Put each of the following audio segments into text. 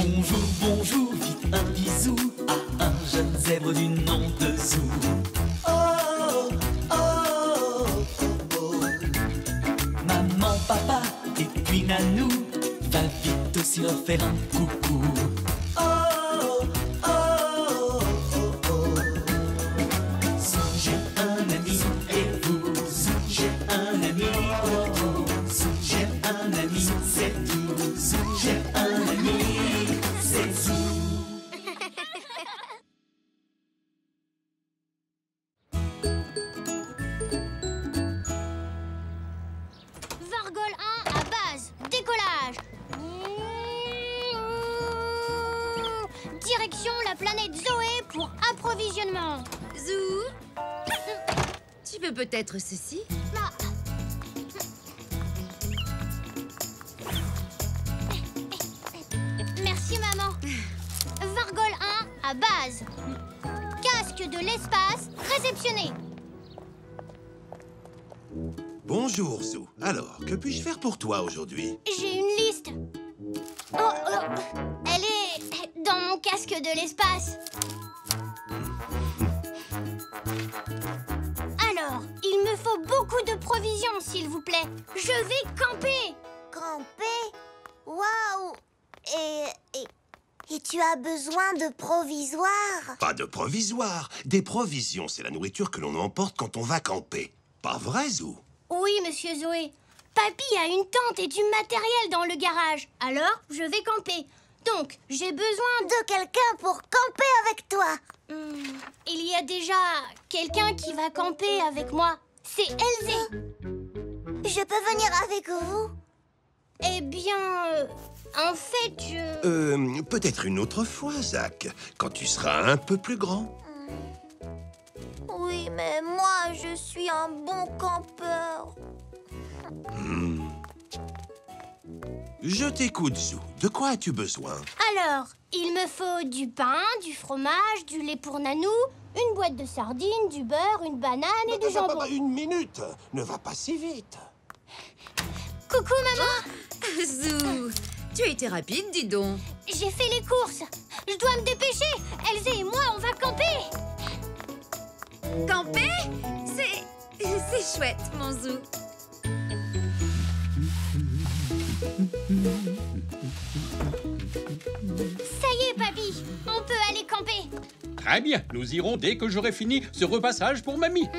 Bonjour, bonjour, dites un bisou à un jeune zèbre du nom de Zou. Oh, oh, oh, oh. Maman, papa et puis Nanou, va vite aussi leur faire un coucou. Oh, oh, oh, oh, oh. Zou, j'ai un ami et vous, Zou, j'ai un ami, oh, oh. Zou, j'ai un ami, c'est tout. Zou, j'ai un ami, c'est Zou. Vargol 1 à base. Décollage. Direction la planète Zoé pour approvisionnement. Zou, tu veux peut-être ceci? Ah. Merci maman. Vargol 1 à base. Casque de l'espace réceptionné. Bonjour, Zou. Alors, que puis-je faire pour toi aujourd'hui? J'ai une liste. Elle est dans mon casque de l'espace. Alors, il me faut beaucoup de provisions, s'il vous plaît. Je vais camper. Camper? Waouh! Et tu as besoin de provisoires? Pas de provisoire. Des provisions, c'est la nourriture que l'on emporte quand on va camper. Pas vrai, Zou? Oui, monsieur Zoé. Papy a une tente et du matériel dans le garage. Alors, je vais camper. Donc, j'ai besoin De quelqu'un pour camper avec toi. Il y a déjà quelqu'un qui va camper avec moi. C'est Elzé. Je peux venir avec vous? Eh bien, en fait, je... Peut-être une autre fois, Zach, quand tu seras un peu plus grand. Oui, mais moi, je suis un bon campeur. Je t'écoute, Zou. De quoi as-tu besoin? Alors, il me faut du pain, du fromage, du lait pour Nanou, une boîte de sardines, du beurre, une banane et du jambon. Une minute. Ne va pas si vite. Coucou, maman. Zou, tu as été rapide, dis donc. J'ai fait les courses. Je dois me dépêcher. Elzé et moi, on va camper. Camper? C'est chouette, mon Zou. Ça y est, papy. On peut aller camper. Très bien, nous irons dès que j'aurai fini ce repassage pour mamie.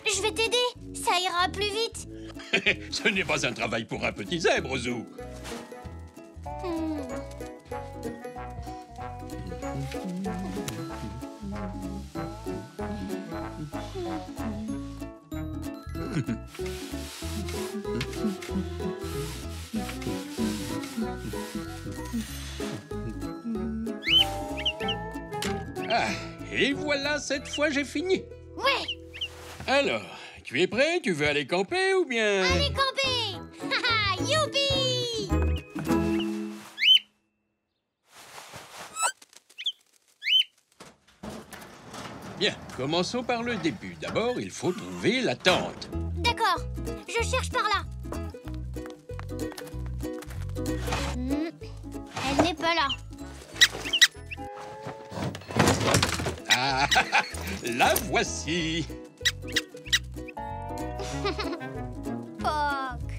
Je vais t'aider. Ça ira plus vite. Ce n'est pas un travail pour un petit zèbre, Zou. Ah, et voilà, cette fois j'ai fini. Ouais. Alors, tu es prêt? Tu veux aller camper ou bien... Allez camper. Haha, youpi. Bien, commençons par le début. D'abord, il faut trouver la tente. D'accord. Je cherche par là. Elle n'est pas là. Ah, la voici. Poc.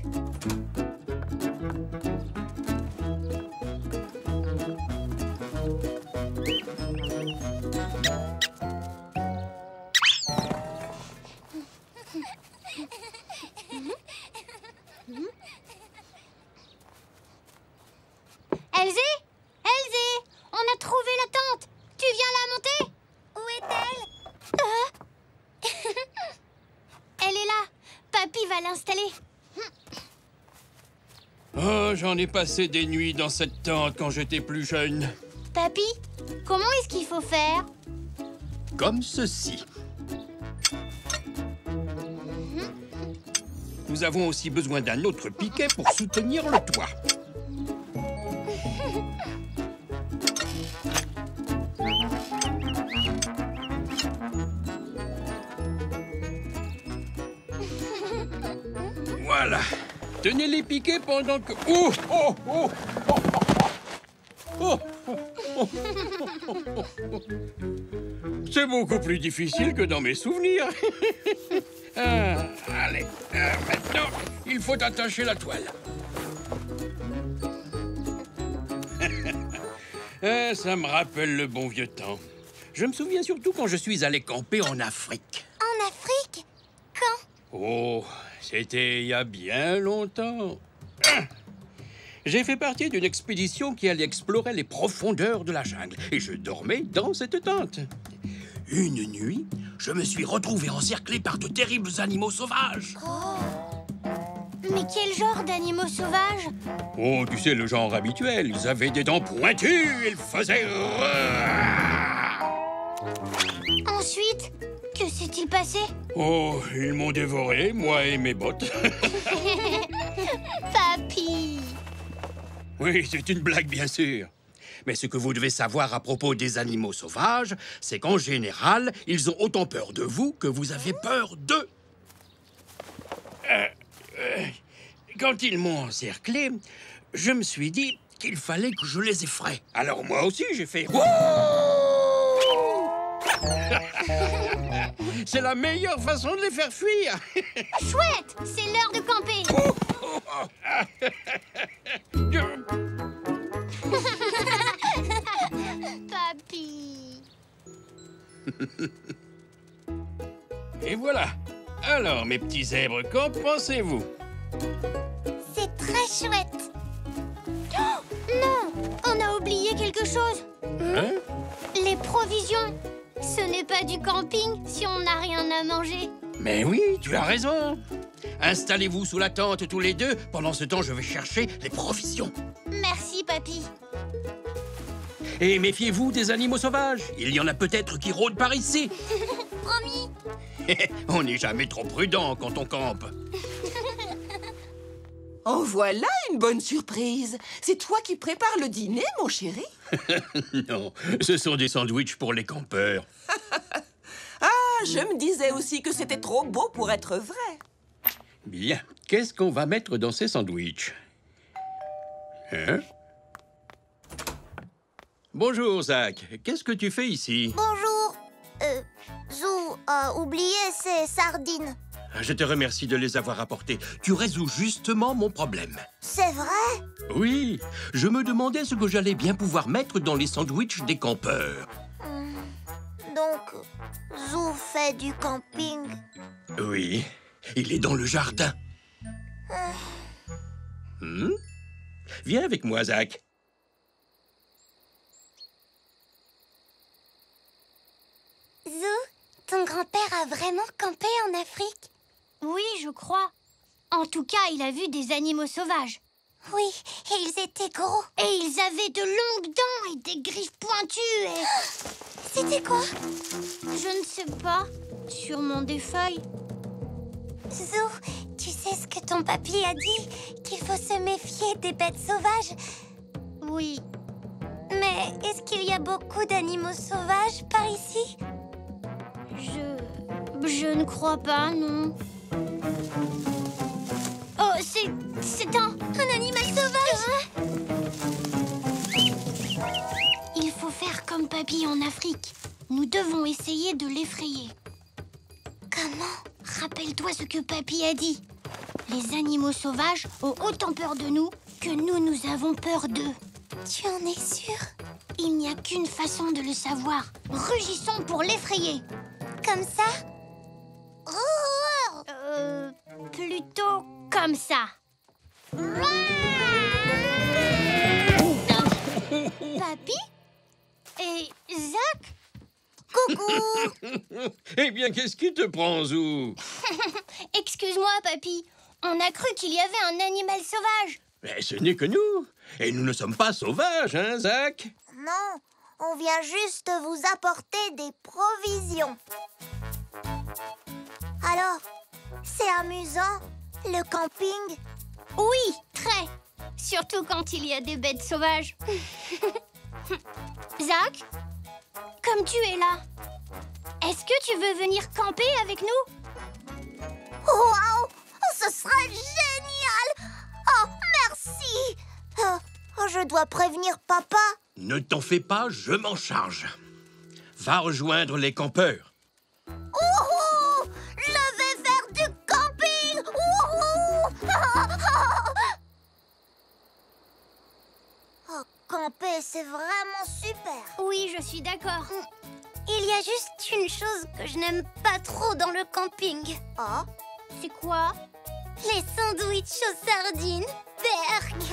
Elzé? Elzé? On a trouvé la tente. Tu viens la monter? Où est-elle? Elle est là. Papy va l'installer. Oh, j'en ai passé des nuits dans cette tente quand j'étais plus jeune. Papy, comment est-ce qu'il faut faire? Comme ceci. Nous avons aussi besoin d'un autre piquet pour soutenir le toit. Voilà. Tenez les piquets pendant que... Oh, oh, oh, oh, oh, C'est beaucoup plus difficile que dans mes souvenirs. Allez, maintenant, il faut attacher la toile. Ça me rappelle le bon vieux temps. Je me souviens surtout quand je suis allé camper en Afrique. En Afrique? Quand? Oh, c'était il y a bien longtemps. J'ai fait partie d'une expédition qui allait explorer les profondeurs de la jungle. Et je dormais dans cette tente. Une nuit, je me suis retrouvé encerclé par de terribles animaux sauvages. Mais quel genre d'animaux sauvages? Oh, tu sais, le genre habituel. Ils avaient des dents pointues, ils faisaient... Ensuite, que s'est-il passé? Oh, ils m'ont dévoré, moi et mes bottes. Papy! Oui, c'est une blague, bien sûr. Mais ce que vous devez savoir à propos des animaux sauvages, c'est qu'en général, ils ont autant peur de vous que vous avez peur d'eux. Quand ils m'ont encerclé, je me suis dit qu'il fallait que je les effraie. Alors moi aussi, j'ai fait... C'est la meilleure façon de les faire fuir. Chouette! C'est l'heure de camper! Papy! Et voilà. Alors, mes petits zèbres, qu'en pensez-vous? C'est très chouette. Non! On a oublié quelque chose! Hein? Les provisions! Ce n'est pas du camping si on n'a rien à manger. Mais oui, tu as raison. Installez-vous sous la tente tous les deux. Pendant ce temps, je vais chercher les provisions. Merci, papy. Et méfiez-vous des animaux sauvages. Il y en a peut-être qui rôdent par ici. Promis. On n'est jamais trop prudent quand on campe. En voilà une bonne surprise. C'est toi qui prépares le dîner, mon chéri? Non, ce sont des sandwichs pour les campeurs. Ah, je me disais aussi que c'était trop beau pour être vrai. Bien, qu'est-ce qu'on va mettre dans ces sandwichs? Hein? Bonjour, Zach. Qu'est-ce que tu fais ici? Bonjour. Zou a oublié ses sardines. Je te remercie de les avoir apportées. Tu résous justement mon problème. C'est vrai? Oui, je me demandais ce que j'allais bien pouvoir mettre dans les sandwichs des campeurs. Donc, Zou fait du camping. Oui, il est dans le jardin. Viens avec moi, Zach. Zou, ton grand-père a vraiment campé en Afrique? Oui, je crois. En tout cas, il a vu des animaux sauvages. Oui, et ils étaient gros. Et ils avaient de longues dents et des griffes pointues et... C'était quoi? Je ne sais pas. Sûrement des feuilles. Zou, tu sais ce que ton papy a dit? Qu'il faut se méfier des bêtes sauvages. Oui. Mais est-ce qu'il y a beaucoup d'animaux sauvages par ici? Je ne crois pas, non. Oh, c'est un animal sauvage? Il faut faire comme papy en Afrique. Nous devons essayer de l'effrayer. Comment? Rappelle-toi ce que papy a dit. Les animaux sauvages ont autant peur de nous que nous avons peur d'eux. Tu en es sûr? Il n'y a qu'une façon de le savoir. Rugissons pour l'effrayer. Comme ça? Plutôt comme ça. Papy? Et Zach? Coucou! Eh bien, qu'est-ce qui te prend, Zou? Excuse-moi, papy. On a cru qu'il y avait un animal sauvage. Mais ce n'est que nous. Et nous ne sommes pas sauvages, hein, Zach? Non, on vient juste vous apporter des provisions. Alors, c'est amusant, le camping? Oui, très. Surtout quand il y a des bêtes sauvages. Zach, comme tu es là, est-ce que tu veux venir camper avec nous? Waouh! Ce serait génial! Oh, merci! Je dois prévenir papa. Ne t'en fais pas, je m'en charge. Va rejoindre les campeurs. Wouhou! Je vais faire du camping! Wouhou! Oh, camper, c'est vraiment super. Oui, je suis d'accord. Il y a juste une chose que je n'aime pas trop dans le camping. Oh? C'est quoi? Les sandwichs aux sardines. Berk!